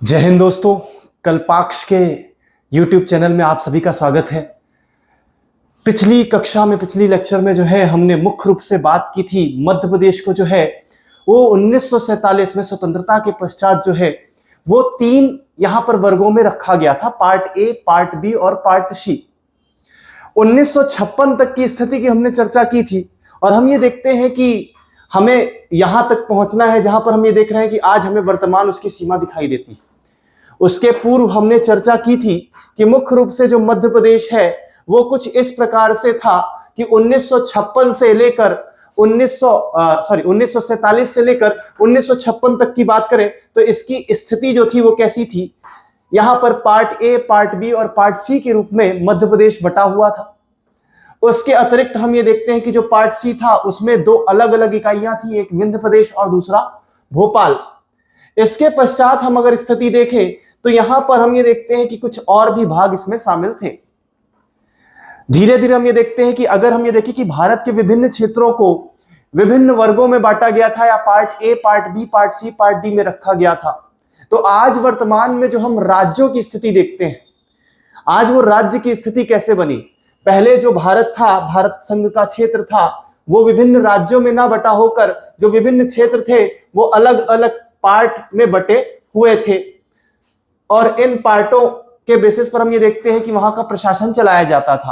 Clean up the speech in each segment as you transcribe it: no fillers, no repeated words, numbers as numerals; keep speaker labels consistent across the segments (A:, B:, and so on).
A: जय हिंद दोस्तों। कल्पाक्ष के YouTube चैनल में आप सभी का स्वागत है। पिछली कक्षा में पिछली लेक्चर में जो है हमने मुख्य रूप से बात की थी मध्य प्रदेश को जो है वो 1947 में स्वतंत्रता के पश्चात जो है वो 3 यहां पर वर्गों में रखा गया था, पार्ट ए, पार्ट बी और पार्ट सी। 1956 तक की स्थिति की हमने चर्चा की थी और हम ये देखते हैं कि हमें यहां तक पहुंचना है जहां पर हम ये देख रहे हैं कि आज हमें वर्तमान उसकी सीमा दिखाई देती है। उसके पूर्व हमने चर्चा की थी कि मुख्य रूप से जो मध्य प्रदेश है वो कुछ इस प्रकार से था कि 1956 से लेकर 1947 से लेकर 1956 तक की बात करें तो इसकी स्थिति जो थी वो कैसी थी। यहां पर पार्ट ए, पार्ट बी और पार्ट सी के रूप में मध्य प्रदेश बटा हुआ था। उसके अतिरिक्त हम ये देखते हैं कि जो पार्ट सी था उसमें 2 अलग अलग इकाइयां थी, एक विंध्य प्रदेश और दूसरा भोपाल। इसके पश्चात हम अगर स्थिति देखें तो यहां पर हम ये देखते हैं कि कुछ और भी भाग इसमें शामिल थे। धीरे धीरे हम ये देखते हैं कि अगर हम ये देखें कि भारत के विभिन्न क्षेत्रों को विभिन्न वर्गों में बांटा गया था या part A, part B, part C, part D में रखा गया था, तो आज वर्तमान में जो हम राज्यों की स्थिति देखते हैं, आज वो राज्य की स्थिति कैसे बनी। पहले जो भारत था, भारत संघ का क्षेत्र था, वो विभिन्न राज्यों में ना बटा होकर जो विभिन्न क्षेत्र थे वो अलग अलग पार्ट में बटे हुए थे और इन पार्टों के बेसिस पर हम ये देखते हैं कि वहां का प्रशासन चलाया जाता था।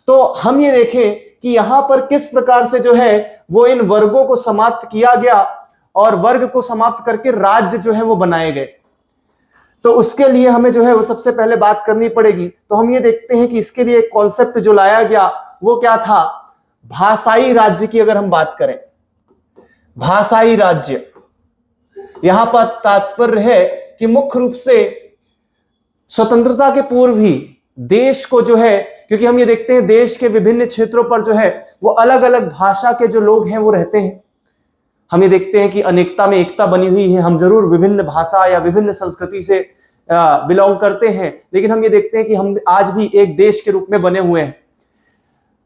A: तो हम ये देखें कि यहां पर किस प्रकार से जो है वो इन वर्गों को समाप्त किया गया और वर्ग को समाप्त करके राज्य जो है वो बनाए गए। तो उसके लिए हमें जो है वो सबसे पहले बात करनी पड़ेगी। तो हम ये देखते हैं कि इसके लिए एक कॉन्सेप्ट जो लाया गया वो क्या था, भाषाई राज्य की अगर हम बात करें, भाषाई राज्य, यहां पर तात्पर्य है कि मुख्य रूप से स्वतंत्रता के पूर्व ही देश को जो है, क्योंकि हम ये देखते हैं देश के विभिन्न क्षेत्रों पर जो है वो अलग अलग भाषा के जो लोग हैं वो रहते हैं। हम ये देखते हैं कि अनेकता में एकता बनी हुई है। हम जरूर विभिन्न भाषा या विभिन्न संस्कृति से बिलोंग करते हैं, लेकिन हम ये देखते हैं कि हम आज भी एक देश के रूप में बने हुए हैं।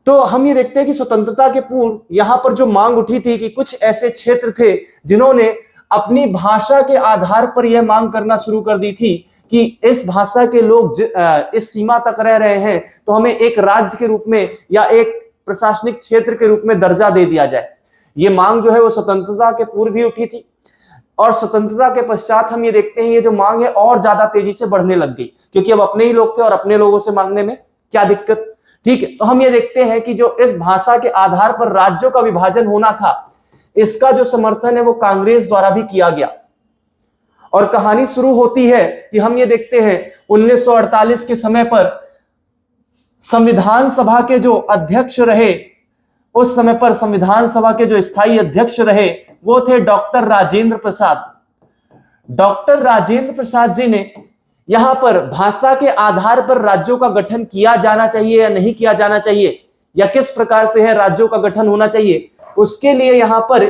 A: तो हम ये देखते हैं कि स्वतंत्रता के पूर्व यहां पर जो मांग उठी थी कि कुछ ऐसे क्षेत्र थे जिन्होंने अपनी भाषा के आधार पर यह मांग करना शुरू कर दी थी कि इस भाषा के लोग इस सीमा तक रह रहे हैं तो हमें एक राज्य के रूप में या एक प्रशासनिक क्षेत्र के रूप में दर्जा दे दिया जाए। ये मांग जो है वो स्वतंत्रता के पूर्व ही उठी थी और स्वतंत्रता के पश्चात हम ये देखते हैं ये जो मांग है और ज्यादा तेजी से बढ़ने लग गई, क्योंकि अब अपने ही लोग थे और अपने लोगों से मांगने में क्या दिक्कत। ठीक है, तो हम ये देखते हैं कि जो इस भाषा के आधार पर राज्यों का विभाजन होना था, इसका जो समर्थन है वो कांग्रेस द्वारा भी किया गया। और कहानी शुरू होती है कि हम ये देखते हैं 1948 के समय पर संविधान सभा के जो अध्यक्ष रहे, उस समय पर संविधान सभा के जो स्थायी अध्यक्ष रहे वो थे डॉक्टर राजेंद्र प्रसाद। डॉक्टर राजेंद्र प्रसाद जी ने यहां पर भाषा के आधार पर राज्यों का गठन किया जाना चाहिए या नहीं किया जाना चाहिए, या किस प्रकार से है राज्यों का गठन होना चाहिए, उसके लिए यहां पर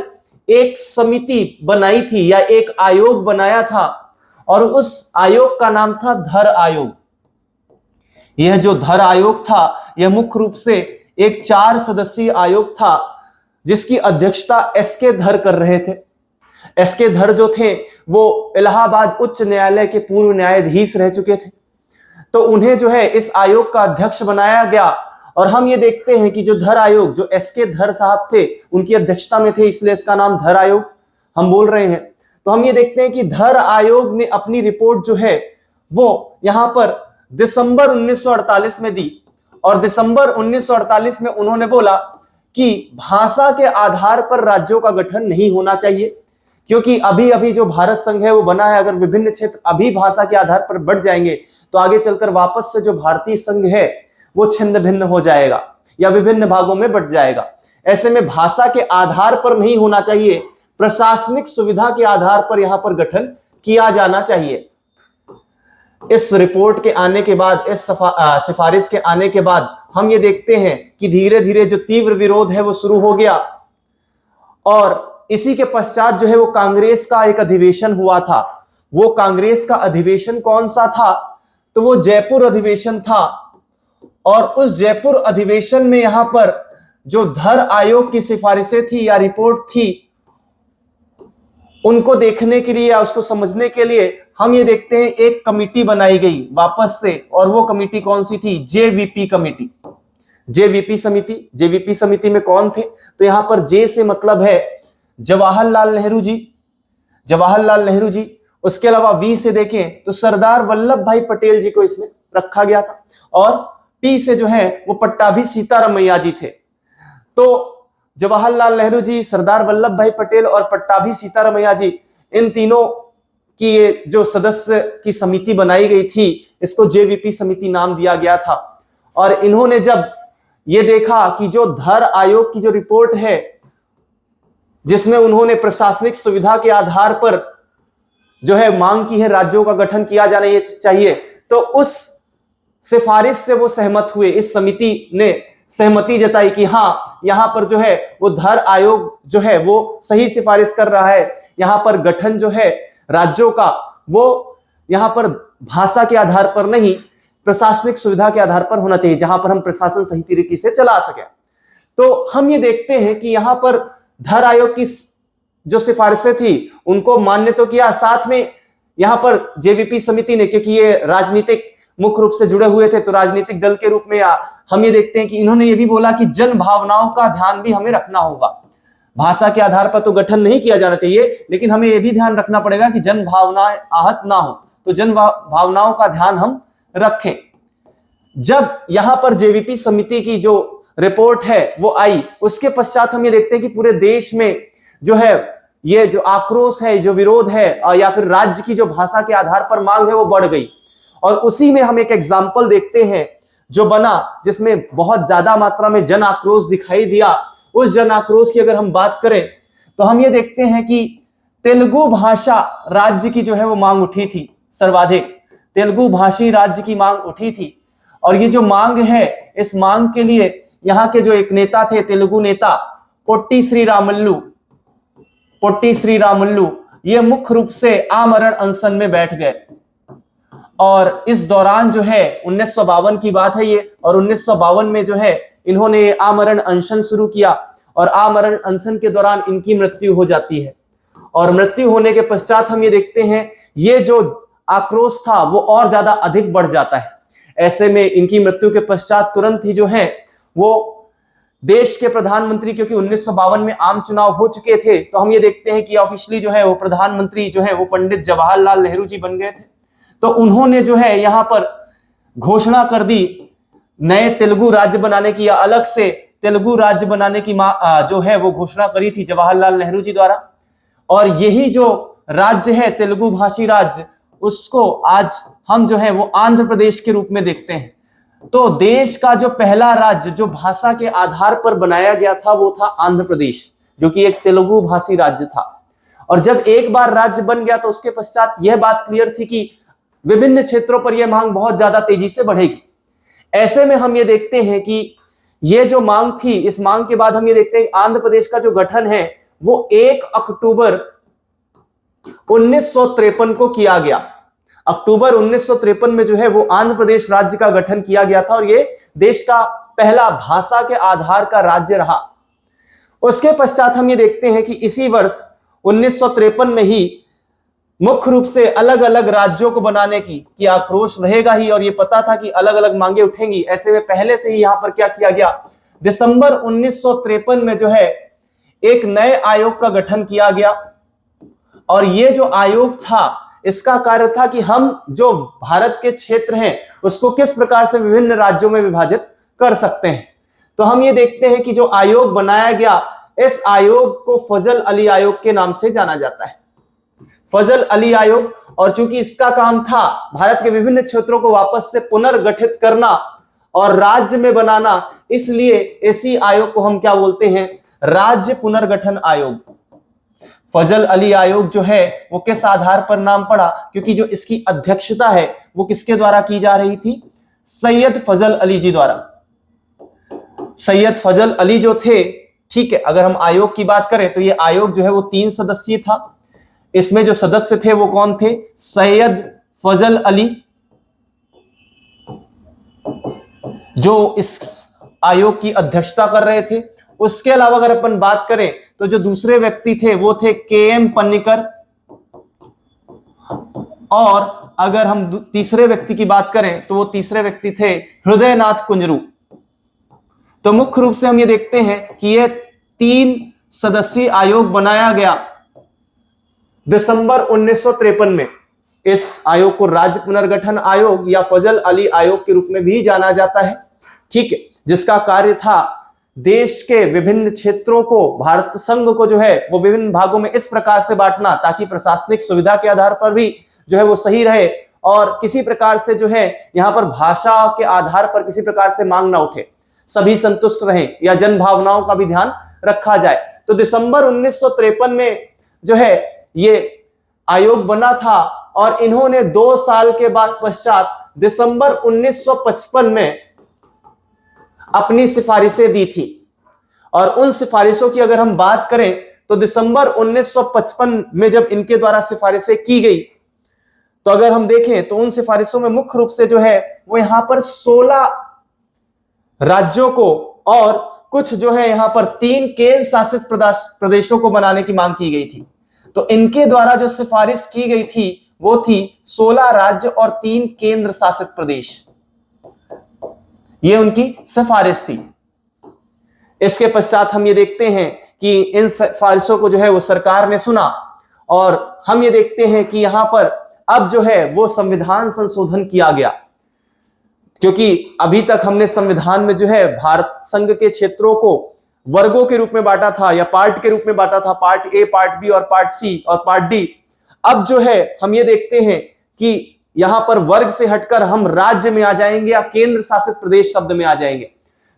A: एक समिति बनाई थी या एक आयोग बनाया था और उस आयोग का नाम था धर आयोग। यह जो धर आयोग था यह मुख्य रूप से एक 4 सदस्यीय आयोग था जिसकी अध्यक्षता एसके धर कर रहे थे। एसके धर जो थे वो इलाहाबाद उच्च न्यायालय के पूर्व न्यायाधीश रह चुके थे, तो उन्हें जो है इस आयोग का अध्यक्ष बनाया गया। और हम ये देखते हैं कि जो धर आयोग, जो एसके धर साहब थे उनकी अध्यक्षता में थे, इसलिए इसका नाम धर आयोग हम बोल रहे हैं। तो हम ये देखते हैं कि धर आयोग ने अपनी रिपोर्ट जो है वो यहां पर दिसंबर 1948 में दी और दिसंबर 1948 में उन्होंने बोला कि भाषा के आधार पर राज्यों का गठन नहीं होना चाहिए, क्योंकि अभी अभी जो भारत संघ है वो बना है, अगर विभिन्न क्षेत्र अभी भाषा के आधार पर बढ़ जाएंगे तो आगे चलकर वापस से जो भारतीय संघ है वो छिन्न भिन्न हो जाएगा या विभिन्न भागों में बट जाएगा। ऐसे में भाषा के आधार पर नहीं होना चाहिए, प्रशासनिक सुविधा के आधार पर यहां पर गठन किया जाना चाहिए। इस रिपोर्ट के आने के बाद, इस सिफारिश के आने के बाद हम ये देखते हैं कि धीरे धीरे जो तीव्र विरोध है वो शुरू हो गया और इसी के पश्चात जो है वो कांग्रेस का एक अधिवेशन हुआ था। वो कांग्रेस का अधिवेशन कौन सा था, तो वो जयपुर अधिवेशन था। और उस जयपुर अधिवेशन में यहां पर जो धर आयोग की सिफारिशें थी या रिपोर्ट थी उनको देखने के लिए या उसको समझने के लिए हम ये देखते हैं एक कमिटी बनाई गई वापस से, और वो कमिटी कौन सी थी? जेवीपी कमिटी, जेवीपी समिति। जेवीपी समिति में कौन थे? तो यहां पर जे से मतलब है जवाहरलाल नेहरू जी, जवाहरलाल नेहरू जी। उसके अलावा वी से देखें तो सरदार वल्लभ भाई पटेल जी को इसमें रखा गया था, और पी से जो है वो पट्टाभी सीतारामैया जी थे। तो जवाहरलाल नेहरू जी, सरदार वल्लभ भाई पटेल और पट्टाभी सीतारामैया जी, इन तीनों की ये जो सदस्य की समिति बनाई गई थी, इसको जेवीपी समिति नाम दिया गया था। और इन्होंने जब ये देखा कि जो धर आयोग की जो रिपोर्ट है, जिसमें उन्होंने प्रशासनिक सुविधा के आधार पर जो है मांग की है राज्यों का गठन किया जाना चाहिए, तो उस सिफारिश से वो सहमत हुए। इस समिति ने सहमति जताई कि हाँ, यहां पर जो है वो धर आयोग जो है वो सही सिफारिश कर रहा है। यहां पर गठन जो है राज्यों का, वो यहां पर भाषा के आधार पर नहीं, प्रशासनिक सुविधा के आधार पर होना चाहिए, जहां पर हम प्रशासन सही तरीके से चला सके। तो हम ये देखते हैं कि यहां पर धर आयोग की जो सिफारिशें थी उनको मान्य तो किया, साथ में यहां पर जेवीपी समिति ने, क्योंकि ये राजनीतिक मुख्य रूप से जुड़े हुए थे, तो राजनीतिक दल के रूप में हम ये देखते हैं कि इन्होंने ये भी बोला कि जन भावनाओं का ध्यान भी हमें रखना होगा। भाषा के आधार पर तो गठन नहीं किया जाना चाहिए, लेकिन हमें यह भी ध्यान रखना पड़ेगा कि जन भावनाएं आहत ना हो, तो जन भावनाओं का ध्यान हम रखें। जब यहां पर जेवीपी समिति की जो रिपोर्ट है वो आई, उसके पश्चात हम ये देखते हैं कि पूरे देश में जो है ये जो आक्रोश है, जो विरोध है, या फिर राज्य की जो भाषा के आधार पर मांग है वो बढ़ गई। और उसी में हम एक एग्जाम्पल देखते हैं जो बना, जिसमें बहुत ज्यादा मात्रा में जन आक्रोश दिखाई दिया। उस जन आक्रोश की अगर हम बात करें तो हम ये देखते हैं कि तेलुगु भाषा राज्य की जो है वो मांग उठी थी, सर्वाधिक तेलुगु भाषी राज्य की मांग उठी थी। और ये जो मांग है, इस मांग के लिए यहाँ के जो एक नेता थे, तेलुगु नेता पोट्टी श्री रामुलु, ये मुख्य रूप से आमरण अनशन में बैठ गए। और इस दौरान जो है 1952 की बात है ये, और 1952 में जो है इन्होंने आमरण अनशन शुरू किया, और आमरण अनशन के दौरान इनकी मृत्यु हो जाती है। और मृत्यु होने के पश्चात हम ये देखते हैं ये जो आक्रोश था वो और ज्यादा अधिक बढ़ जाता है। ऐसे में इनकी मृत्यु के पश्चात तुरंत ही जो है वो देश के प्रधानमंत्री, क्योंकि 1952 में आम चुनाव हो चुके थे, तो हम ये देखते हैं कि ऑफिशियली जो है वो प्रधानमंत्री जो है वो पंडित जवाहरलाल नेहरू जी बन गए थे। तो उन्होंने जो है यहाँ पर घोषणा कर दी नए तेलुगु राज्य बनाने की, या अलग से तेलुगु राज्य बनाने की जो है वो घोषणा करी थी जवाहरलाल नेहरू जी द्वारा। और यही जो राज्य है तेलुगु भाषी राज्य, उसको आज हम जो है वो आंध्र प्रदेश के रूप में देखते हैं। तो देश का जो पहला राज्य जो भाषा के आधार पर बनाया गया था वो था आंध्र प्रदेश, जो कि एक तेलुगु भाषी राज्य था। और जब एक बार राज्य बन गया तो उसके पश्चात यह बात क्लियर थी कि विभिन्न क्षेत्रों पर यह मांग बहुत ज्यादा तेजी से बढ़ेगी। ऐसे में हम ये देखते हैं कि ये जो मांग थी, इस मांग के बाद हम ये देखते हैं आंध्र प्रदेश का जो गठन है वो 1 अक्टूबर 1953 को किया गया। अक्टूबर 1953 में जो है वो आंध्र प्रदेश राज्य का गठन किया गया था, और ये देश का पहला भाषा के आधार का राज्य रहा। उसके पश्चात हम ये देखते हैं कि इसी वर्ष 1953 में ही मुख्य रूप से अलग अलग राज्यों को बनाने की आक्रोश रहेगा ही, और ये पता था कि अलग अलग मांगे उठेंगी। ऐसे में पहले से ही यहां पर क्या किया गया, दिसंबर 1953 में जो है एक नए आयोग का गठन किया गया। और ये जो आयोग था, इसका कार्य था कि हम जो भारत के क्षेत्र हैं उसको किस प्रकार से विभिन्न राज्यों में विभाजित कर सकते हैं। तो हम ये देखते हैं कि जो आयोग बनाया गया, इस आयोग को फजल अली आयोग के नाम से जाना जाता है, फजल अली आयोग। और चूंकि इसका काम था भारत के विभिन्न क्षेत्रों को वापस से पुनर्गठित करना और राज्य में बनाना, इसलिए इसी आयोग को हम क्या बोलते हैं, राज्य पुनर्गठन आयोग। फजल अली आयोग जो है वो किस आधार पर नाम पड़ा, क्योंकि जो इसकी अध्यक्षता है वो किसके द्वारा की जा रही थी, सैयद फजल अली जी द्वारा। सैयद फजल अली जो थे, ठीक है, अगर हम आयोग की बात करें तो ये आयोग जो है वो 3 सदस्यीय था। इसमें जो सदस्य थे वो कौन थे, सैयद फजल अली, जो इस आयोग की अध्यक्षता कर रहे थे। उसके अलावा अगर अपन बात करें तो जो दूसरे व्यक्ति थे वो थे के एम पन्नीकर, और अगर हम तीसरे व्यक्ति की बात करें तो वो तीसरे व्यक्ति थे हृदयनाथ कुंजरू। तो मुख्य रूप से हम ये देखते हैं कि ये 3 सदस्यीय आयोग बनाया गया दिसंबर 1953 में। इस आयोग को राज्य पुनर्गठन आयोग या फजल अली आयोग के रूप में भी जाना जाता है, ठीक है, जिसका कार्य था देश के विभिन्न क्षेत्रों को, भारत संघ को जो है वो विभिन्न भागों में इस प्रकार से बांटना ताकि प्रशासनिक सुविधा के आधार पर भी जो है वो सही रहे और किसी प्रकार से जो है यहां पर भाषा के आधार पर किसी प्रकार से मांग ना उठे, सभी संतुष्ट रहें या जन भावनाओं का भी ध्यान रखा जाए। तो दिसंबर 1953 में जो है ये आयोग बना था और इन्होंने 2 साल के बाद पश्चात दिसंबर 1955 में अपनी सिफारिशें दी थी। और उन सिफारिशों की अगर हम बात करें तो दिसंबर 1955 में जब इनके द्वारा सिफारिशें की गई तो अगर हम देखें तो उन सिफारिशों में मुख्य रूप से जो है वो यहां पर 16 राज्यों को और कुछ जो है यहां पर 3 केंद्र शासित प्रदेशों को बनाने की मांग की गई थी। तो इनके द्वारा जो सिफारिश की गई थी वो थी 16 राज्य और 3 केंद्र शासित प्रदेश, ये उनकी सिफारिश थी। इसके पश्चात हम ये देखते हैं कि इन सिफारिशों को जो है वो सरकार ने सुना और हम ये देखते हैं कि यहां पर अब जो है वो संविधान संशोधन किया गया, क्योंकि अभी तक हमने संविधान में जो है भारत संघ के क्षेत्रों को वर्गों के रूप में बांटा था या पार्ट के रूप में बांटा था, पार्ट ए, पार्ट बी और पार्ट सी और पार्ट डी। अब जो है हम ये देखते हैं कि यहां पर वर्ग से हटकर हम राज्य में आ जाएंगे या केंद्र शासित प्रदेश शब्द में आ जाएंगे।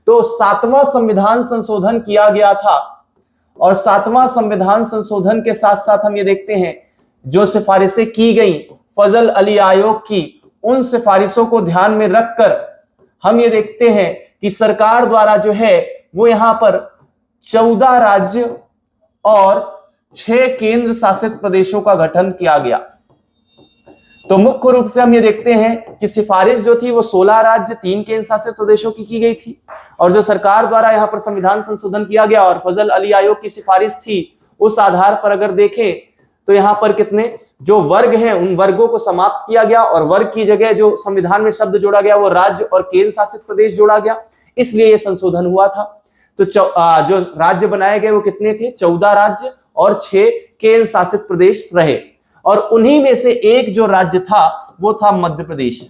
A: तो 7वां संविधान संशोधन किया गया था और 7वां संविधान संशोधन के साथ साथ हम ये देखते हैं जो सिफारिशें की गई फजल अली आयोग की, उन सिफारिशों को ध्यान में रखकर हम ये देखते हैं कि सरकार द्वारा जो है वो यहां पर 14 राज्य और 6 केंद्र शासित प्रदेशों का गठन किया गया। तो मुख्य रूप से हम ये देखते हैं कि सिफारिश जो थी वो 16 राज्य 3 केंद्र शासित प्रदेशों की गई थी और जो सरकार द्वारा यहां पर संविधान संशोधन किया गया और फजल अली आयोग की सिफारिश थी, उस आधार पर अगर देखें तो यहां पर कितने जो वर्ग हैं उन वर्गों को समाप्त किया गया और वर्ग की जगह जो संविधान में शब्द जोड़ा गया वो राज्य और केंद्र शासित प्रदेश जोड़ा गया, इसलिए यह संशोधन हुआ था। तो जो राज्य बनाए गए वो कितने थे? 14 राज्य और 6 केंद्र शासित प्रदेश रहे और उन्हीं में से एक जो राज्य था वो था मध्य प्रदेश,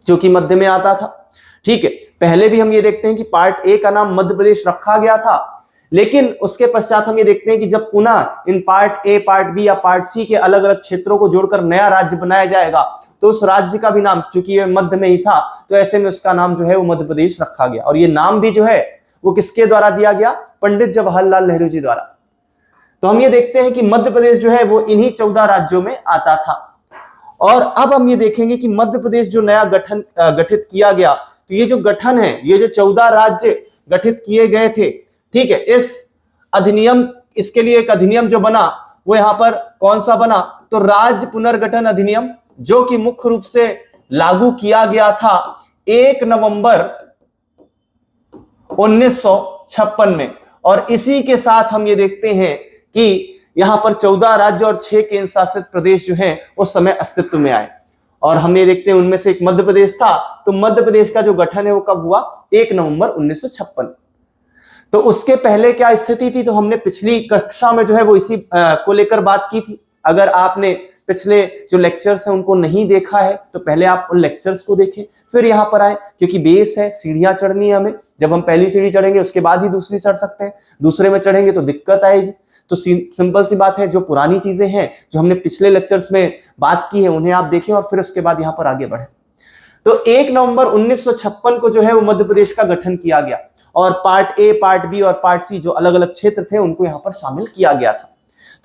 A: जो कि मध्य में आता था। ठीक है, पहले भी हम ये देखते हैं कि पार्ट ए का नाम मध्य प्रदेश रखा गया था, लेकिन उसके पश्चात हम ये देखते हैं कि जब पुनः इन पार्ट ए, पार्ट बी या पार्ट सी के अलग अलग क्षेत्रों को जोड़कर नया राज्य बनाया जाएगा तो उस राज्य का भी नाम, चूंकि ये मध्य में ही था तो ऐसे में उसका नाम जो है वो मध्य प्रदेश रखा गया। और ये नाम भी जो है वो किसके द्वारा दिया गया? पंडित जवाहरलाल नेहरू जी द्वारा। तो हम ये देखते हैं कि मध्य प्रदेश जो है वो इन्हीं 14 राज्यों में आता था। और अब हम ये देखेंगे कि मध्य प्रदेश जो नया गठित किया गया, तो ये जो गठन है, ये जो 14 राज्य गठित किए गए थे, ठीक है, इस अधिनियम, इसके लिए एक अधिनियम जो बना वो यहां पर कौन सा बना? तो राज्य पुनर्गठन अधिनियम, जो कि मुख्य रूप से लागू किया गया था 1 नवंबर 1956 में। और इसी के साथ हम ये देखते हैं कि यहां पर 14 राज्य और 6 केंद्र शासित प्रदेश जो हैं उस समय अस्तित्व में आए। और हम ये देखते हैं उनमें से एक मध्य प्रदेश था। तो मध्य प्रदेश का जो गठन है वो कब हुआ? 1 नवंबर 1956। तो उसके पहले क्या स्थिति थी? तो हमने पिछली कक्षा में जो है वो इसी को लेकर बात की थी। अगर आपने पिछले जो लेक्चर्स हैं उनको नहीं देखा है तो पहले आप उन लेक्चर्स को देखें, फिर यहाँ पर आए, क्योंकि बेस है, सीढ़ियां चढ़नी है हमें। जब हम पहली सीढ़ी चढ़ेंगे उसके बाद ही दूसरी चढ़ सकते हैं, दूसरे में चढ़ेंगे तो दिक्कत आएगी। तो सिंपल सी बात है, जो पुरानी चीजें हैं जो हमने पिछले लेक्चर्स में बात की है उन्हें आप देखें और फिर उसके बाद यहाँ पर आगे बढ़े। तो 1 नवंबर 1956 को जो है वो मध्य प्रदेश का गठन किया गया और पार्ट ए, पार्ट बी और पार्ट सी जो अलग अलग क्षेत्र थे उनको यहाँ पर शामिल किया गया था।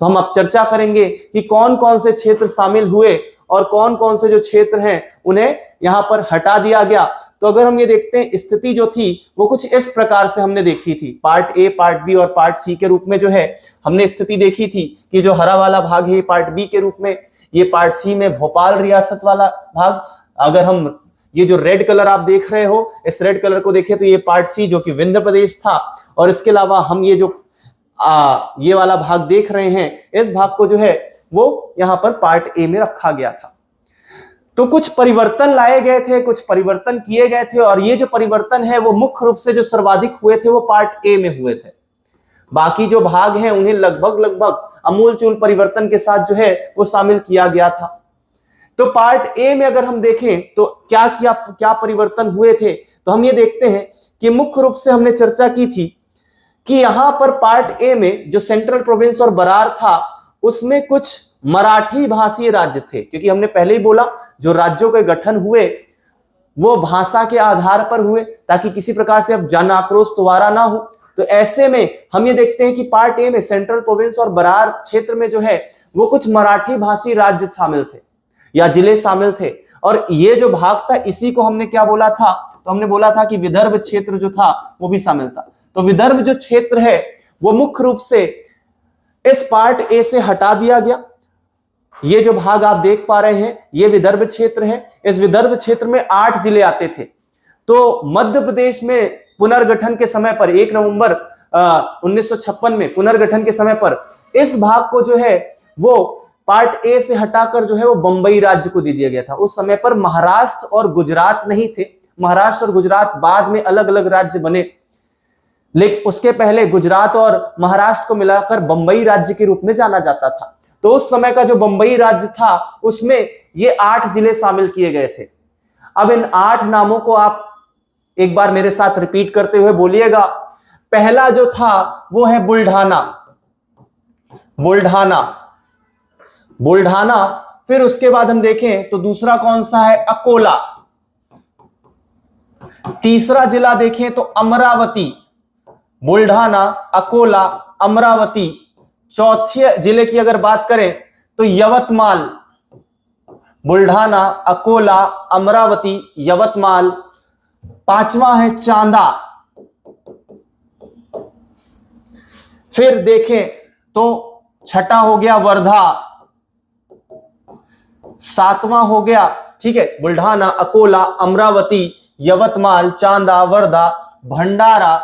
A: तो हम अब चर्चा करेंगे कि कौन कौन से क्षेत्र शामिल हुए और कौन कौन से जो क्षेत्र हैं उन्हें यहाँ पर हटा दिया गया। तो अगर हम ये देखते हैं, स्थिति जो थी वो कुछ इस प्रकार से हमने देखी थी। पार्ट ए, पार्ट बी और पार्ट सी के रूप में जो है हमने स्थिति देखी थी कि जो हरा वाला भाग है पार्ट बी के रूप में, ये पार्ट सी में भोपाल रियासत वाला भाग। अगर हम ये जो रेड कलर आप देख रहे हो, इस रेड कलर को देखें तो ये पार्ट सी जो कि विंध्य प्रदेश था। और इसके अलावा हम ये जो ये वाला भाग देख रहे हैं, इस भाग को जो है वो यहां पर पार्ट ए में रखा गया था। तो कुछ परिवर्तन लाए गए थे, कुछ परिवर्तन किए गए थे, और ये जो परिवर्तन है वो मुख्य रूप से जो सर्वाधिक हुए थे वो पार्ट ए में हुए थे। बाकी जो भाग हैं उन्हें लगभग लगभग अमूलचूल परिवर्तन के साथ जो है वो शामिल किया गया था। तो पार्ट ए में अगर हम देखें तो क्या परिवर्तन हुए थे, तो हम ये देखते हैं कि मुख्य रूप से हमने चर्चा की थी कि यहां पर पार्ट ए में जो सेंट्रल प्रोविंस और बरार था उसमें कुछ मराठी भाषीय राज्य थे, क्योंकि हमने पहले ही बोला जो राज्यों के गठन हुए वो भाषा के आधार पर हुए ताकि किसी प्रकार से अब जन आक्रोश दोबारा ना हो। तो ऐसे में हम ये देखते हैं कि पार्ट ए में सेंट्रल प्रोविंस और बरार क्षेत्र में जो है वो कुछ मराठी भाषी राज्य शामिल थे या जिले शामिल थे, और ये जो भाग था इसी को हमने क्या बोला था, तो हमने बोला था कि विदर्भ क्षेत्र जो था वो भी शामिल था। तो विदर्भ जो क्षेत्र है वो मुख्य रूप से इस पार्ट ए से हटा दिया गया। ये जो भाग आप देख पा रहे हैं ये विदर्भ क्षेत्र है। इस विदर्भ क्षेत्र में 8 जिले आते थे। तो मध्य प्रदेश में पुनर्गठन के समय पर 1 नवंबर 1956 में पुनर्गठन के समय पर इस भाग को जो है वो पार्ट ए से हटाकर जो है वो बंबई राज्य को दे दिया गया था। उस समय पर महाराष्ट्र और गुजरात नहीं थे, महाराष्ट्र और गुजरात बाद में अलग अलग राज्य बने, लेकिन उसके पहले गुजरात और महाराष्ट्र को मिलाकर बंबई राज्य के रूप में जाना जाता था। तो उस समय का जो बंबई राज्य था उसमें ये 8 जिले शामिल किए गए थे। अब इन 8 नामों को आप एक बार मेरे साथ रिपीट करते हुए बोलिएगा। पहला जो था वो है बुल्ढाना, बुल्ढाना, बुल्ढाना। फिर उसके बाद हम देखें तो दूसरा कौन सा है, अकोला। तीसरा जिला देखें तो अमरावती, बुल्ढाना, अकोला, अमरावती। चौथे जिले की अगर बात करें तो यवतमाल, बुल्ढाना, अकोला, अमरावती, यवतमाल। पांचवा है चांदा। फिर देखें तो छठा हो गया वर्धा, सातवां हो गया, ठीक है, बुल्ढाना, अकोला, अमरावती, यवतमाल, चांदा, वर्धा, भंडारा।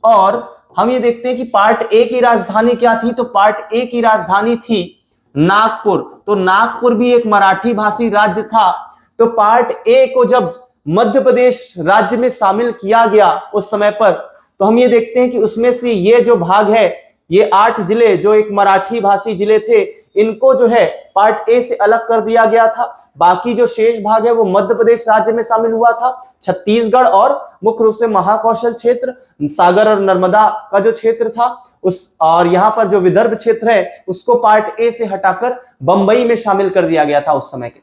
A: और हम ये देखते हैं कि पार्ट ए की राजधानी क्या थी, तो पार्ट ए की राजधानी थी नागपुर। तो नागपुर भी एक मराठी भाषी राज्य था। तो पार्ट ए को जब मध्य प्रदेश राज्य में शामिल किया गया उस समय पर, तो हम ये देखते हैं कि उसमें से ये जो भाग है, ये 8 जिले जो एक मराठी भाषी जिले थे, इनको जो है पार्ट ए से अलग कर दिया गया था। बाकी जो शेष भाग है वो मध्य प्रदेश राज्य में शामिल हुआ था, छत्तीसगढ़ और मुख्य रूप से महाकौशल क्षेत्र, सागर और नर्मदा का जो क्षेत्र था उस, और यहाँ पर जो विदर्भ क्षेत्र है उसको पार्ट ए से हटाकर बंबई में शामिल कर दिया गया था उस समय के।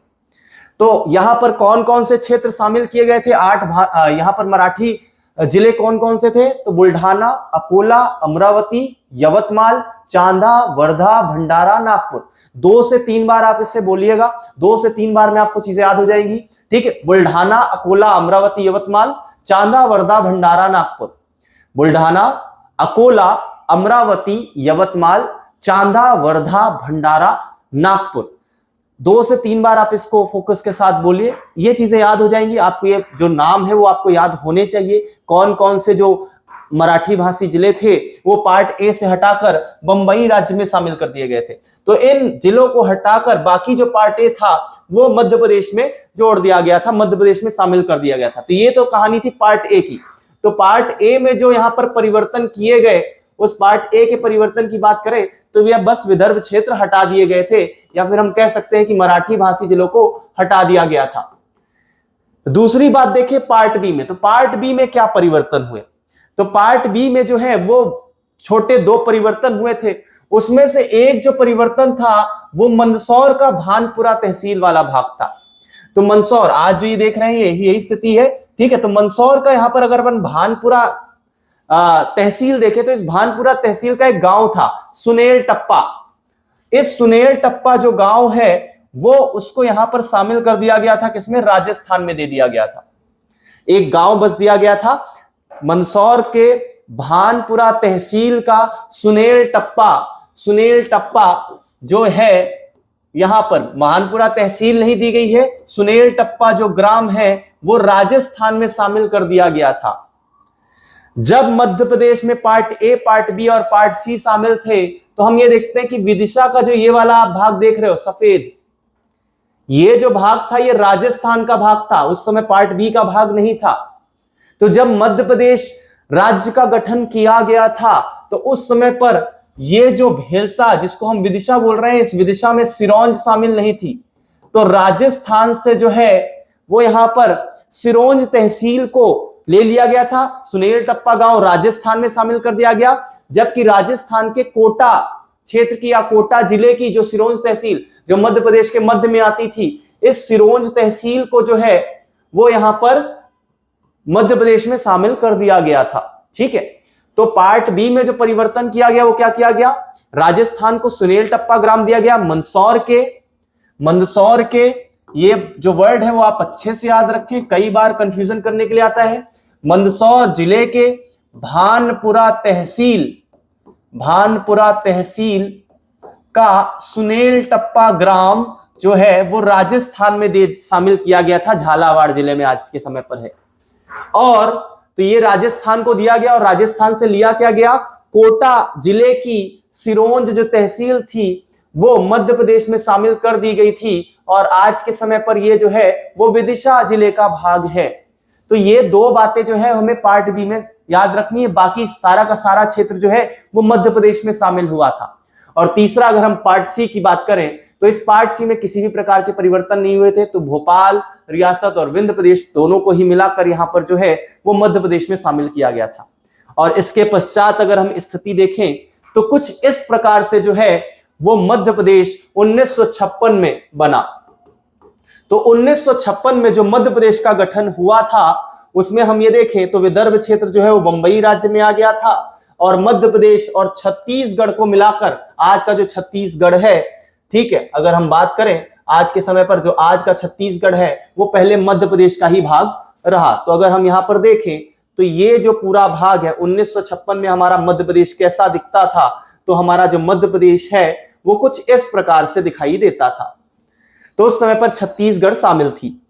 A: तो यहाँ पर कौन कौन से क्षेत्र शामिल किए गए थे, 8 यहाँ पर मराठी जिले कौन कौन से थे, तो बुल्ढाना, अकोला, अमरावती, यवतमाल, चांदा, वर्धा, भंडारा, नागपुर। 2 से 3 बार आप इससे बोलिएगा, 2 से 3 बार में आपको चीजें याद हो जाएंगी, ठीक है। बुल्ढाना, अकोला, अमरावती, यवतमाल, चांदा, वर्धा, भंडारा, नागपुर। बुल्ढाना, अकोला, अमरावती, यवतमाल, चांदा, वर्धा, भंडारा, नागपुर। 2 से 3 बार आप इसको फोकस के साथ बोलिए, ये चीजें याद हो जाएंगी आपको। ये जो नाम है वो आपको याद होने चाहिए, कौन कौन से जो मराठी भाषी जिले थे वो पार्ट ए से हटाकर बंबई राज्य में शामिल कर दिए गए थे। तो इन जिलों को हटाकर बाकी जो पार्ट ए था वो मध्य प्रदेश में जोड़ दिया गया था, मध्य प्रदेश में शामिल कर दिया गया था। तो ये तो कहानी थी पार्ट ए की। तो पार्ट ए में जो यहाँ पर परिवर्तन किए गए, उस पार्ट ए के परिवर्तन की बात करें तो यह बस विदर्भ क्षेत्र हटा दिए गए थे, या फिर हम कह सकते हैं कि मराठी भाषी जिलों को हटा दिया गया था। दूसरी बात देखें पार्ट बी में, तो पार्ट बी में क्या परिवर्तन हुए, तो पार्ट बी में जो है वो छोटे 2 परिवर्तन हुए थे। उसमें से एक जो परिवर्तन था वो मंदसौर का भानपुरा तहसील वाला भाग था। तो मंदसौर आज जो ये देख रहे हैं यही स्थिति है, ठीक है। तो मंदसौर का यहां पर अगर अपन भानपुरा तहसील देखे तो इस भानपुरा तहसील का एक गांव था सुनेल टप्पा। इस सुनेल टप्पा जो गांव है वो उसको यहां पर शामिल कर दिया गया था, किसमें, राजस्थान में दे दिया गया था। एक गांव बस दिया गया था मंदसौर के भानपुरा तहसील का सुनेल टप्पा। सुनेल टप्पा जो है यहां पर भानपुरा तहसील नहीं दी गई है, सुनेल टप्पा जो ग्राम है वो राजस्थान में शामिल कर दिया गया था। जब मध्य प्रदेश में पार्ट ए, पार्ट बी और पार्ट सी शामिल थे, तो हम ये देखते हैं कि विदिशा का जो ये वाला आप भाग देख रहे हो सफेद, ये जो भाग था ये राजस्थान का भाग था, उस समय पार्ट बी का भाग नहीं था। तो जब मध्य प्रदेश राज्य का गठन किया गया था, तो उस समय पर ये जो भेलसा जिसको हम विदिशा बोल रहे हैं, इस विदिशा में सिरोंज शामिल नहीं थी। तो राजस्थान से जो है वो यहां पर सिरोंज तहसील को ले लिया गया था, सुनेल टप्पा गांव राजस्थान में शामिल कर दिया गया, जबकि राजस्थान के कोटा क्षेत्र की या कोटा जिले की जो सिरोंज तहसील जो मध्य प्रदेश के मध्य में आती थी, इस सिरोंज तहसील को जो है वो यहां पर मध्य प्रदेश में शामिल कर दिया गया था। ठीक है, तो पार्ट बी में जो परिवर्तन किया गया वो क्या किया गया, राजस्थान को सुनेल टप्पा ग्राम दिया गया। मंदसौर के ये जो वर्ड है वो आप अच्छे से याद रखें, कई बार कंफ्यूजन करने के लिए आता है। मंदसौर जिले के भानपुरा तहसील का सुनेल टप्पा ग्राम जो है वो राजस्थान में शामिल किया गया था, झालावाड़ जिले में आज के समय पर है। और तो ये राजस्थान को दिया गया और राजस्थान से लिया क्या गया, कोटा जिले की सिरोंज जो तहसील थी वो मध्य प्रदेश में शामिल कर दी गई थी, और आज के समय पर ये जो है वो विदिशा जिले का भाग है। तो ये दो बातें जो है हमें पार्ट बी में याद रखनी है, बाकी सारा का सारा क्षेत्र जो है वो मध्य प्रदेश में शामिल हुआ था। और तीसरा, अगर हम पार्ट सी की बात करें तो इस पार्ट सी में किसी भी प्रकार के परिवर्तन नहीं हुए थे, तो भोपाल रियासत और विंध्य प्रदेश दोनों को ही मिलाकर यहाँ पर जो है वो मध्य प्रदेश में शामिल किया गया था। और इसके पश्चात अगर हम स्थिति देखें तो कुछ इस प्रकार से जो है वो मध्य प्रदेश 1956 में बना। तो 1956 में जो मध्य प्रदेश का गठन हुआ था उसमें हम ये देखें तो विदर्भ क्षेत्र जो है वो बंबई राज्य में आ गया था, और मध्य प्रदेश और छत्तीसगढ़ को मिलाकर आज का जो छत्तीसगढ़ है, ठीक है, अगर हम बात करें आज के समय पर जो आज का छत्तीसगढ़ है वो पहले मध्य प्रदेश का ही भाग रहा। तो अगर हम यहां पर देखें तो ये जो पूरा भाग है 1956 में हमारा मध्य प्रदेश कैसा दिखता था, तो हमारा जो मध्य प्रदेश है वो कुछ इस प्रकार से दिखाई देता था। तो उस समय पर छत्तीसगढ़ शामिल थी।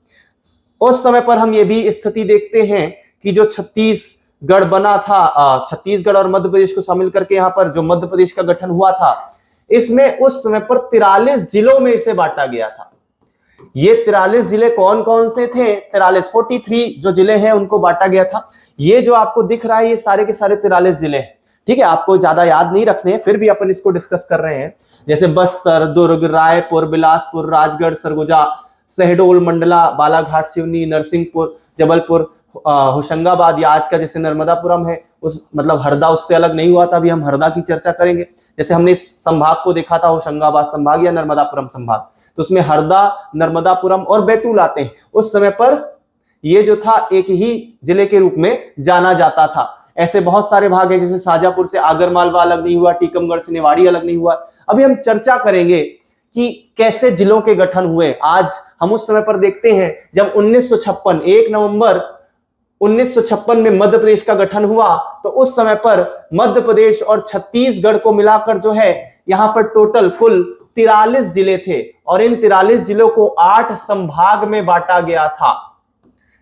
A: उस समय पर हम ये भी स्थिति देखते हैं कि जो छत्तीसगढ़ बना था, छत्तीसगढ़ और मध्य प्रदेश को शामिल करके यहाँ पर जो मध्य प्रदेश का गठन हुआ था, इसमें उस समय पर 43 जिलों में इसे बांटा गया था। ये 43 जिले कौन कौन से थे, 43 जो जिले हैं उनको बांटा गया था। ये जो आपको दिख रहा है ये सारे के सारे 43 जिले हैं। ठीक है, आपको ज्यादा याद नहीं रखने हैं, फिर भी अपन इसको डिस्कस कर रहे हैं। जैसे बस्तर, दुर्ग, रायपुर, बिलासपुर, राजगढ़, सरगुजा, शहडोल, मंडला, बालाघाट, सिवनी, नरसिंहपुर, जबलपुर, होशंगाबाद या आज का जैसे नर्मदापुरम है, उस मतलब हरदा उससे अलग नहीं हुआ था, अभी हम हरदा की चर्चा करेंगे। जैसे हमने इस संभाग को देखा था होशंगाबाद संभाग या नर्मदापुरम संभाग, तो उसमें हरदा, नर्मदापुरम और बैतूल आते हैं। उस समय पर ये जो था एक ही जिले के रूप में जाना जाता था। ऐसे बहुत सारे भाग हैं, जैसे शाजापुर से आगरमालवा अलग नहीं हुआ, टीकमगढ़ से निवाड़ी अलग नहीं हुआ। अभी हम चर्चा करेंगे कि कैसे जिलों के गठन हुए। आज हम उस समय पर देखते हैं जब 1956 1 नवंबर 1956 में मध्य प्रदेश का गठन हुआ, तो उस समय पर मध्य प्रदेश और छत्तीसगढ़ को मिलाकर जो है यहां पर टोटल कुल 43 जिले थे, और इन 43 जिलों को 8 संभाग में बांटा गया था।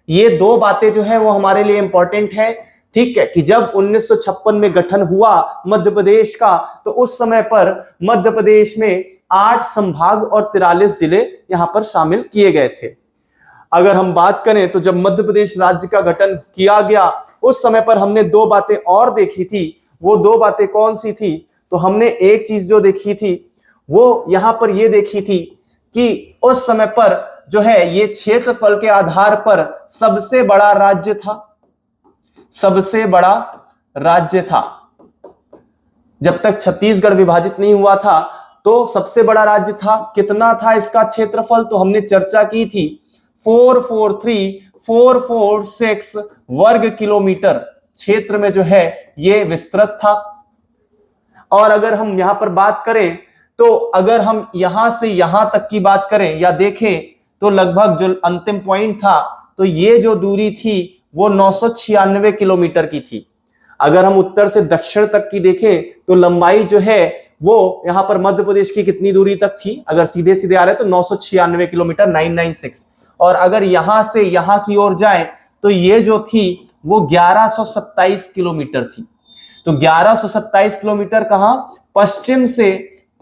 A: ये दो बातें जो है वो हमारे लिए इंपॉर्टेंट है। ठीक है, कि जब 1956 में गठन हुआ मध्य प्रदेश का, तो उस समय पर मध्य प्रदेश में 8 संभाग और 43 जिले यहां पर शामिल किए गए थे। अगर हम बात करें तो जब मध्य प्रदेश राज्य का गठन किया गया उस समय पर हमने दो बातें और देखी थी। वो दो बातें कौन सी थी, तो हमने एक चीज जो देखी थी वो यहां पर ये देखी थी कि उस समय पर जो है ये क्षेत्रफल के आधार पर सबसे बड़ा राज्य था। सबसे बड़ा राज्य था जब तक छत्तीसगढ़ विभाजित नहीं हुआ था, तो सबसे बड़ा राज्य था। कितना था इसका क्षेत्रफल, तो हमने चर्चा की थी 443,446 वर्ग किलोमीटर क्षेत्र में जो है ये विस्तृत था। और अगर हम यहां पर बात करें तो अगर हम यहां से यहां तक की बात करें या देखें तो लगभग जो अंतिम पॉइंट था, तो ये जो दूरी थी वो 996 किलोमीटर की थी। अगर हम उत्तर से दक्षिण तक की देखें तो लंबाई जो है वो यहां पर मध्य प्रदेश की कितनी दूरी तक थी, अगर सीधे सीधे आ रहे तो 996 किलोमीटर 996। और अगर यहां से यहां की ओर जाएं तो ये जो थी वो 1127 किलोमीटर थी। तो 1127 किलोमीटर कहां, पश्चिम से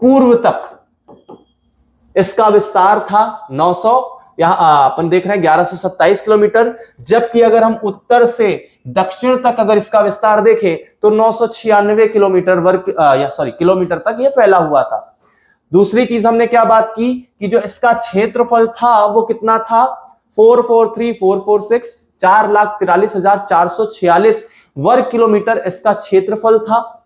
A: पूर्व तक इसका विस्तार था। 900 यहां अपन देख रहे हैं 1127 किलोमीटर, जबकि अगर हम उत्तर से दक्षिण तक अगर इसका विस्तार देखें तो 996 किलोमीटर किलोमीटर तक ये फैला हुआ था। दूसरी चीज हमने क्या बात की कि जो इसका क्षेत्रफल था वो कितना था, 443,446 4,43,446 वर्ग किलोमीटर इसका क्षेत्रफल था।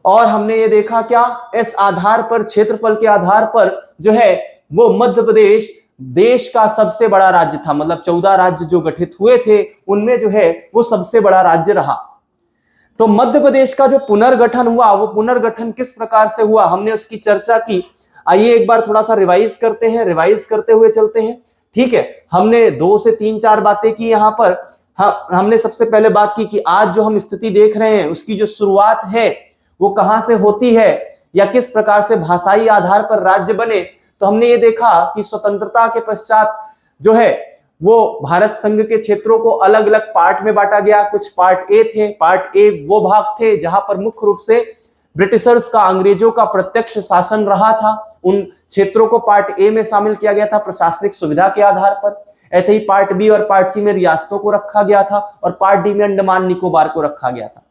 A: और हमने ये देखा क्या, इस आधार पर, क्षेत्रफल के आधार पर जो है वो मध्य प्रदेश देश का सबसे बड़ा राज्य था। मतलब 14 राज्य जो गठित हुए थे उनमें जो है वो सबसे बड़ा राज्य रहा। तो मध्य प्रदेश का जो पुनर्गठन हुआ वो पुनर्गठन किस प्रकार से हुआ, हमने उसकी चर्चा की। आइए एक बार थोड़ा सा रिवाइज करते हैं, रिवाइज करते हुए चलते हैं। ठीक है, हमने 2 से 3-4 बातें की यहां पर। हमने सबसे पहले बात की कि आज जो हम स्थिति देख रहे हैं उसकी जो शुरुआत है वो कहां से होती है या किस प्रकार से भाषाई आधार पर राज्य बने। तो हमने ये देखा कि स्वतंत्रता के पश्चात जो है वो भारत संघ के क्षेत्रों को अलग अलग पार्ट में बांटा गया। कुछ पार्ट ए थे, पार्ट ए वो भाग थे जहां पर मुख्य रूप से ब्रिटिशर्स का, अंग्रेजों का प्रत्यक्ष शासन रहा था। उन क्षेत्रों को पार्ट ए में शामिल किया गया था प्रशासनिक सुविधा के आधार पर। ऐसे ही पार्ट बी और पार्ट सी में रियासतों को रखा गया था और पार्ट डी में अंडमान निकोबार को रखा गया था।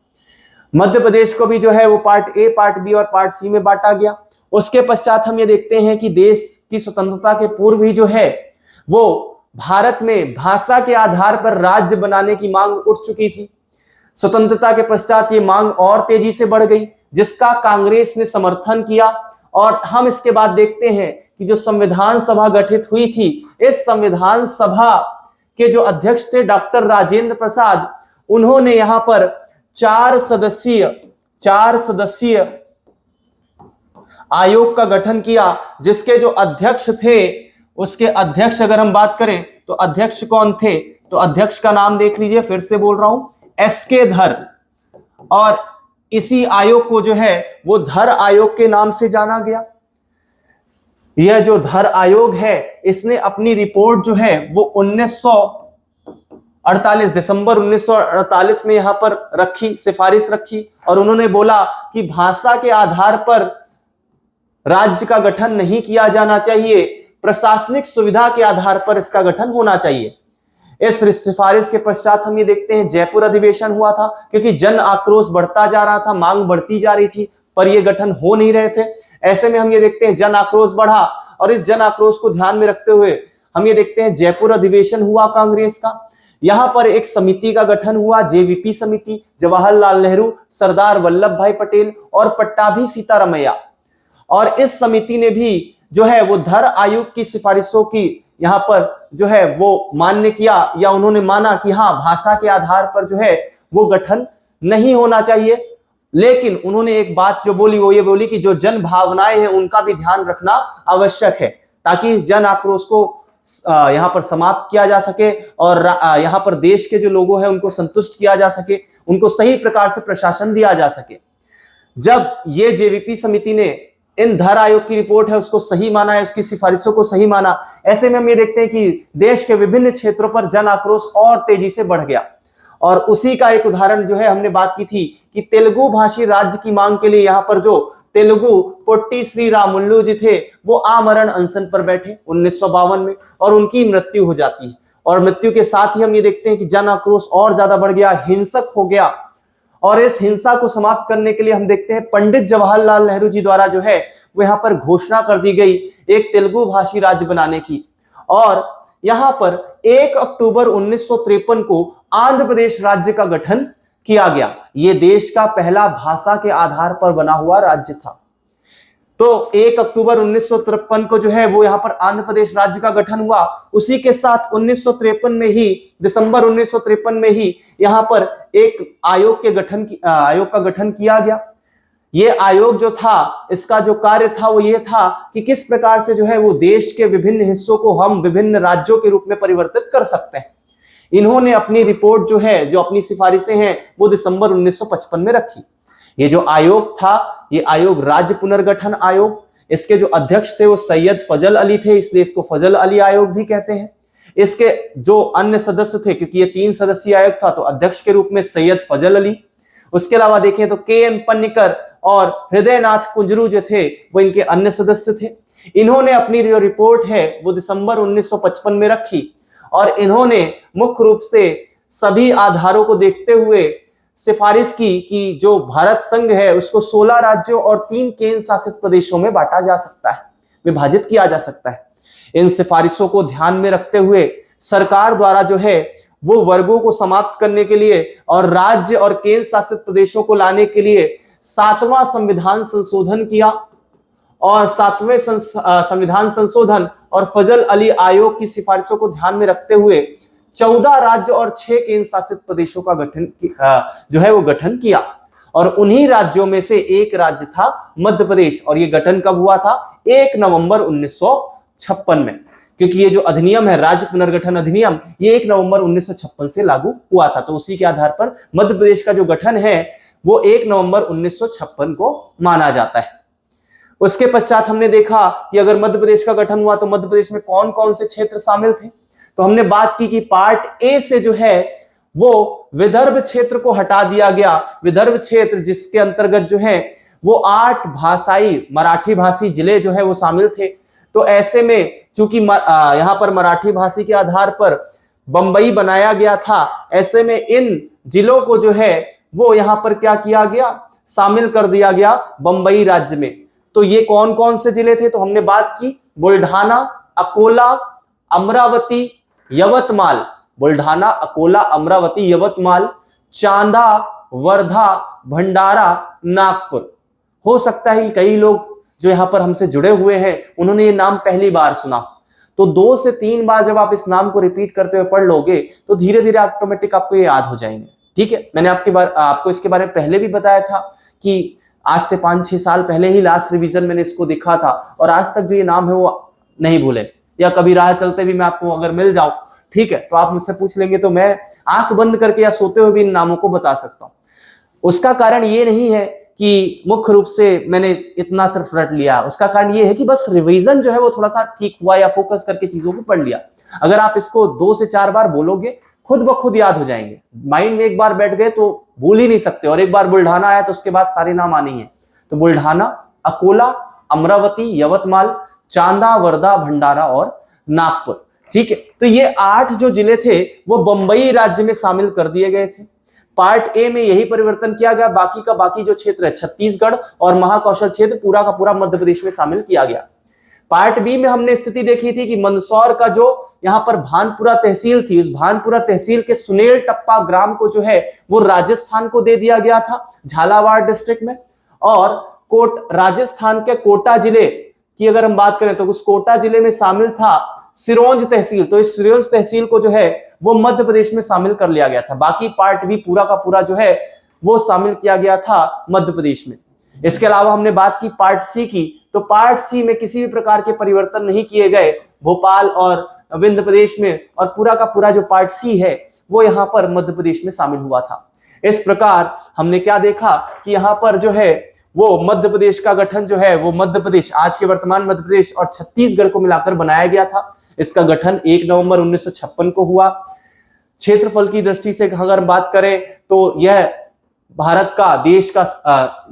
A: मध्य प्रदेश को भी जो है वो पार्ट ए, पार्ट बी और पार्ट सी में बांटा गया। उसके पश्चात हम ये देखते हैं कि देश की स्वतंत्रता के पूर्व ही जो है वो भारत में भाषा के आधार पर राज्य बनाने की मांग उठ चुकी थी। स्वतंत्रता के पश्चात ये मांग और तेजी से बढ़ गई, जिसका कांग्रेस ने समर्थन किया। और हम इसके बाद देखते हैं कि जो संविधान सभा गठित हुई थी, इस संविधान सभा के जो अध्यक्ष थे डॉक्टर राजेंद्र प्रसाद, उन्होंने यहां पर 4 सदस्यीय आयोग का गठन किया, जिसके जो अध्यक्ष थे, उसके अध्यक्ष अगर हम बात करें तो अध्यक्ष कौन थे, तो अध्यक्ष का नाम देख लीजिए, फिर से बोल रहा हूं, एसके धर। और इसी आयोग को जो है वो धर आयोग के नाम से जाना गया। यह जो धर आयोग है इसने अपनी रिपोर्ट जो है वो 1948 दिसंबर 1948 में यहां पर रखी, सिफारिश रखी। और उन्होंने बोला कि भाषा के आधार पर राज्य का गठन नहीं किया जाना चाहिए, प्रशासनिक सुविधा के आधार पर इसका गठन होना चाहिए। इस सिफारिश के पश्चात हम ये देखते हैं जयपुर अधिवेशन हुआ था, क्योंकि जन आक्रोश बढ़ता जा रहा था, मांग बढ़ती जा रही थी, पर ये गठन हो नहीं रहे थे। ऐसे में हम ये देखते हैं जन आक्रोश बढ़ा, और इस जन आक्रोश को ध्यान में रखते हुए हम ये देखते हैं जयपुर अधिवेशन हुआ कांग्रेस का। यहां पर एक समिति का गठन हुआ, जेवीपी समिति, जवाहरलाल नेहरू, सरदार वल्लभ भाई पटेल और पट्टाभी सीतारामैया। और इस समिति ने भी जो है वो धर आयोग की सिफारिशों की यहां पर जो है वो मान्य किया, या उन्होंने माना कि हाँ, भाषा के आधार पर जो है वो गठन नहीं होना चाहिए। लेकिन उन्होंने एक बात जो बोली वो ये बोली कि जो जन भावनाएं हैं उनका भी ध्यान रखना आवश्यक है, ताकि इस जन आक्रोश को यहां पर समाप्त किया जा सके और यहां पर देश के जो लोगों हैं उनको संतुष्ट किया जा सके, उनको सही प्रकार से प्रशासन दिया जा सके। जब ये जेवीपी समिति ने इन धर आयोग की रिपोर्ट है उसको सही माना है, उसकी सिफारिशों को सही माना, ऐसे में हम ये देखते हैं कि देश के विभिन्न क्षेत्रों पर जन आक्रोश और तेजी से बढ़ गया। और उसी का एक उदाहरण जो है हमने बात की थी कि तेलुगु भाषी राज्य की मांग के लिए यहाँ पर जो तेलुगु पोट्टी श्री रामुलु जी थे वो आमरण अनशन पर बैठे 1952 में, और उनकी मृत्यु हो जाती है। और मृत्यु के साथ ही हम ये देखते हैं कि जन आक्रोश और ज्यादा बढ़ गया, हिंसक हो गया। और इस हिंसा को समाप्त करने के लिए हम देखते हैं पंडित जवाहरलाल नेहरू जी द्वारा जो है वो यहाँ पर घोषणा कर दी गई एक तेलुगु भाषी राज्य बनाने की। और यहाँ पर 1 अक्टूबर 1953 को आंध्र प्रदेश राज्य का गठन किया गया। ये देश का पहला भाषा के आधार पर बना हुआ राज्य था। तो 1 अक्टूबर 1953 को जो है वो यहाँ पर आंध्र प्रदेश राज्य का गठन हुआ। उसी के साथ 1953 में ही, दिसंबर 1953 में ही यहाँ पर एक आयोग का गठन किया गया। ये आयोग जो था, इसका जो कार्य था वो ये था कि किस प्रकार से जो है वो देश के विभिन्न हिस्सों को हम विभिन्न राज्यों के रूप में परिवर्तित कर सकते हैं। इन्होंने अपनी रिपोर्ट जो है, जो अपनी सिफारिशें हैं, वो दिसंबर 1955 में रखी। ये जो आयोग था, ये आयोग राज्य पुनर्गठन आयोग, इसके जो अध्यक्ष थे वो सैयद फजल अली थे, इसलिए इसको फजल अली आयोग भी कहते हैं। इसके जो अन्य सदस्य थे, क्योंकि ये 3 सदस्यीय आयोग था, तो अध्यक्ष के रूप में सैयद फजल अली, उसके अलावा देखें तो के.एम. पन्नीकर और हृदयनाथ कुंजरू जो थे वो इनके अन्य सदस्य थे। इन्होंने अपनी जो रिपोर्ट है वो दिसंबर 1955 में रखी और इन्होंने मुख्य रूप से सभी आधारों को देखते हुए सिफारिश की कि जो भारत संघ है उसको 16 राज्यों और 3 केंद्र शासित प्रदेशों में बांटा जा सकता है, विभाजित किया जा सकता है। इन सिफारिशों को ध्यान में रखते हुए सरकार द्वारा जो है वो वर्गों को समाप्त करने के लिए और राज्य और केंद्र शासित प्रदेशों को लाने के लिए 7वां संविधान संशोधन किया और 7वें संविधान संशोधन और फजल अली आयोग की सिफारिशों को ध्यान में रखते हुए 14 राज्य और 6 केंद्र शासित प्रदेशों का गठन जो है वो गठन किया और उन्हीं राज्यों में से एक राज्य था मध्य प्रदेश। और ये गठन कब हुआ था? 1 नवंबर 1956 में, क्योंकि ये जो अधिनियम है राज्य पुनर्गठन अधिनियम ये 1 नवंबर 1956 से लागू हुआ था। तो उसी के आधार पर मध्य प्रदेश का जो गठन है वो 1 नवंबर 1956 को माना जाता है। उसके पश्चात हमने देखा कि अगर मध्य प्रदेश का गठन हुआ तो मध्य प्रदेश में कौन कौन से क्षेत्र शामिल थे। तो हमने बात की कि पार्ट ए से जो है वो विदर्भ क्षेत्र को हटा दिया गया। विदर्भ क्षेत्र जिसके अंतर्गत जो है वो 8 भाषाई मराठी भाषी जिले जो है वो शामिल थे। तो ऐसे में चूंकि यहाँ पर मराठी भाषी के आधार पर बंबई बनाया गया था, ऐसे में इन जिलों को जो है वो यहाँ पर क्या किया गया, शामिल कर दिया गया बंबई राज्य में। तो ये कौन कौन से जिले थे? तो हमने बात की बुल्ढाना, अकोला, अमरावती, यवतमाल, बुल्ढाना, अकोला, अमरावती, यवतमाल, चांदा, वर्धा, भंडारा, नागपुर। हो सकता है कि कई लोग जो यहाँ पर हमसे जुड़े हुए हैं उन्होंने ये नाम पहली बार सुना, तो 2 से 3 बार जब आप इस नाम को रिपीट करते हुए पढ़ लोगे तो धीरे धीरे ऑटोमेटिक आपको ये याद हो जाएंगे। ठीक है, मैंने आपको इसके बारे में पहले भी बताया था कि आज से 5-6 साल पहले ही लास्ट रिवीजन मैंने इसको देखा था और आज तक जो ये नाम है वो नहीं भूले, या कभी राह चलते भी मैं आपको अगर मिल जाऊं, ठीक है, तो आप मुझसे पूछ लेंगे तो मैं आंख बंद करके या सोते हुए भी इन नामों को बता सकता हूं। उसका कारण ये नहीं है कि मुख्य रूप से मैंने इतना सिर्फ रट लिया, उसका कारण ये है कि बस रिवीजन जो है वो थोड़ा सा ठीक हुआ या फोकस करके चीजों को पढ़ लिया। अगर आप इसको 2 से 4 बार बोलोगे खुद ब खुद याद हो जाएंगे, माइंड में एक बार बैठ गए तो भूल ही नहीं सकते। और एक बार बुल्ढाना आया तो उसके बाद सारे नाम आने ही है। तो बुल्ढाना, अकोला, अमरावती, यवतमाल, चांदा, वर्धा, भंडारा और नागपुर। ठीक है, तो ये 8 जो जिले थे वो बंबई राज्य में शामिल कर दिए गए थे। पार्ट ए में यही परिवर्तन किया गया, बाकी का बाकी जो क्षेत्र है छत्तीसगढ़ और महाकौशल क्षेत्र पूरा का पूरा मध्य प्रदेश में शामिल किया गया। पार्ट बी में हमने स्थिति देखी थी कि मंदसौर का जो यहाँ पर भानपुरा तहसील थी, उस भानपुरा तहसील के सुनेल टप्पा ग्राम को जो है वो राजस्थान को दे दिया गया था झालावाड़ डिस्ट्रिक्ट में। और राजस्थान के कोटा जिले की अगर हम बात करें तो उस कोटा जिले में शामिल था सिरोंज तहसील। तो इस सिरोंज तहसील को जो है वो मध्य प्रदेश में शामिल कर लिया गया था। बाकी पार्ट भी पूरा का पूरा जो है वो शामिल किया गया था मध्य प्रदेश में। इसके अलावा हमने बात की पार्ट सी की, तो पार्ट सी में किसी भी प्रकार के परिवर्तन नहीं किए गए भोपाल और विंध्य प्रदेश में, और पूरा का पूरा जो पार्ट सी है वो यहाँ पर मध्य प्रदेश में शामिल हुआ था। इस प्रकार हमने क्या देखा कि यहाँ पर जो है वो मध्य प्रदेश का गठन जो है वो मध्य प्रदेश, आज के वर्तमान मध्य प्रदेश और छत्तीसगढ़ को मिलाकर बनाया गया था। इसका गठन 1 नवंबर 1956 को हुआ। क्षेत्रफल की दृष्टि से अगर बात करें तो यह भारत का, देश का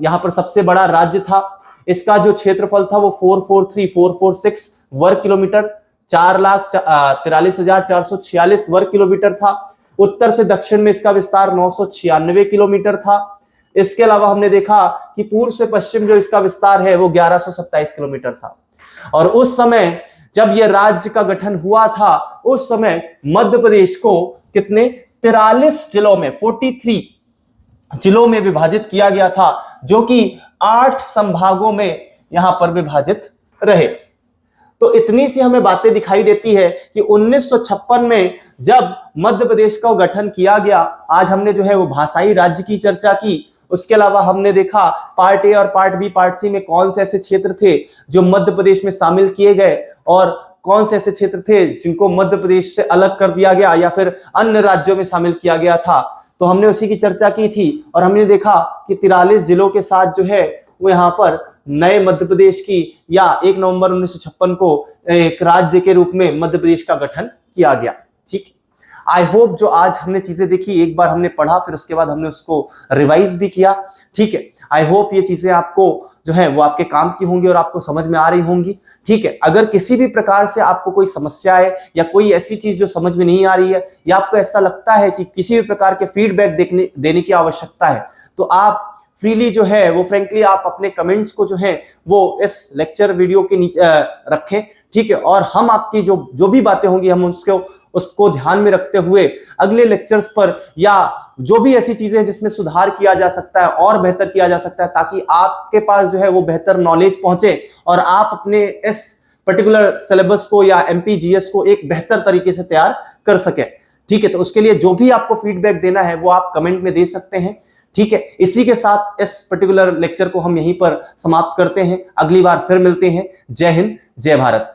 A: यहाँ पर सबसे बड़ा राज्य था। इसका जो क्षेत्रफल था वो 443,446 वर्ग किलोमीटर, 4,43,446 वर्ग किलोमीटर था। उत्तर से दक्षिण में इसका विस्तार 996 किलोमीटर था। इसके अलावा हमने देखा कि पूर्व से पश्चिम जो इसका विस्तार है वो 1127 किलोमीटर था। और उस समय जब यह राज्य का गठन हुआ था उस समय मध्य प्रदेश को कितने 43 जिलों में 43 जिलों में विभाजित किया गया था, जो कि 8 संभागों में यहां पर विभाजित रहे। तो इतनी सी हमें बातें दिखाई देती है कि 1956 में जब मध्य प्रदेश का गठन किया गया, आज हमने जो है वो भाषाई राज्य की चर्चा की। उसके अलावा हमने देखा पार्ट ए और पार्ट बी, पार्ट सी में कौन से ऐसे क्षेत्र थे जो मध्य प्रदेश में शामिल किए गए और कौन से ऐसे क्षेत्र थे जिनको मध्य प्रदेश से अलग कर दिया गया या फिर अन्य राज्यों में शामिल किया गया था। तो हमने उसी की चर्चा की थी और हमने देखा कि 43 जिलों के साथ जो है वो यहाँ पर नए मध्य प्रदेश की या 1 नवंबर 1956 को एक राज्य के रूप में मध्य प्रदेश का गठन किया गया। ठीक, आई होप जो आज हमने चीजें देखी, एक बार हमने पढ़ा फिर उसके बाद हमने उसको रिवाइज भी किया। ठीक है, आई होप ये चीजें आपको जो है वो आपके काम की होंगी और आपको समझ में आ रही होंगी। ठीक है, अगर किसी भी प्रकार से आपको कोई समस्या है या कोई ऐसी चीज जो समझ में नहीं आ रही है या आपको ऐसा लगता है कि किसी भी प्रकार के फीडबैक देने की आवश्यकता है, तो आप फ्रीली जो है वो फ्रेंकली आप अपने कमेंट्स को जो है वो इस लेक्चर वीडियो के नीचे रखें। ठीक है, और हम आपकी जो भी बातें होंगी हम उसको ध्यान में रखते हुए अगले लेक्चर्स पर या जो भी ऐसी चीजें हैं जिसमें सुधार किया जा सकता है और बेहतर किया जा सकता है, ताकि आपके पास जो है वो बेहतर नॉलेज पहुंचे और आप अपने इस पर्टिकुलर सिलेबस को या एमपीजीएस को एक बेहतर तरीके से तैयार कर सके। ठीक है, तो उसके लिए जो भी आपको फीडबैक देना है वो आप कमेंट में दे सकते हैं। ठीक है, इसी के साथ इस पर्टिकुलर लेक्चर को हम यहीं पर समाप्त करते हैं। अगली बार फिर मिलते हैं। जय हिंद, जय भारत।